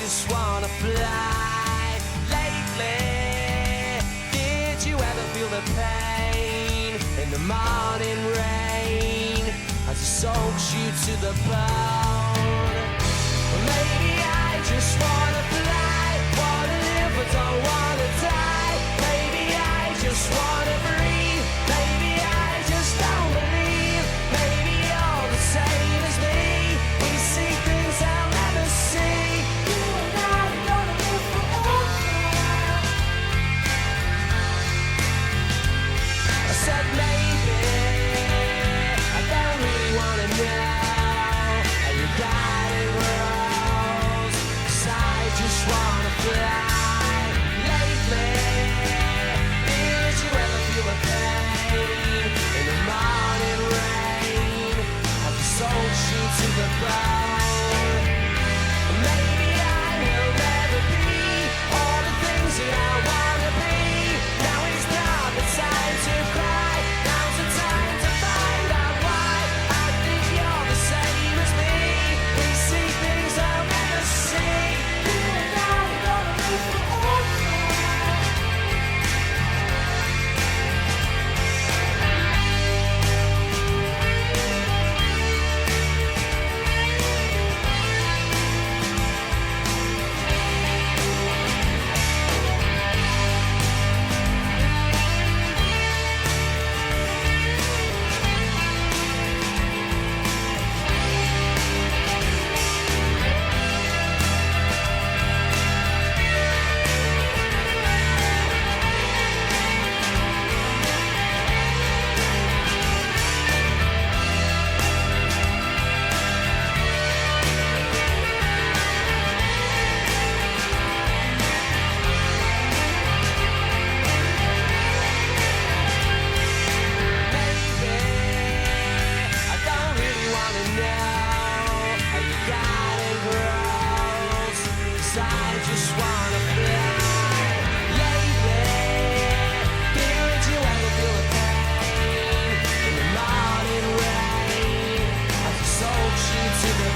just wanna fly. Lately, did you ever feel the pain in the morning rain as it soaks you to the bone? Well, maybe I just wanna fly, wanna live but don't wanna die. Maybe I just wanna breathe. Maybe I just don't believe. Maybe you're the same as me. We see things I'll never see. You and I are gonna live forever. I said maybe I don't really wanna know how you got it rose, 'cause I just wanna fly. Lately, did you ever feel the pain in the morning rain as the soul shoots to the bone? Maybe I will never be all the things that I wanna be. Now is not the time to cry. Now's the time to find out why. I think you're the same as me. We see things I'll never see. You and I are gonna live forever. I don't really wanna know how you got it grows, 'cause I just wanna fly. Lately, did you ever feel the pain in the morning rain as the soul shoots to the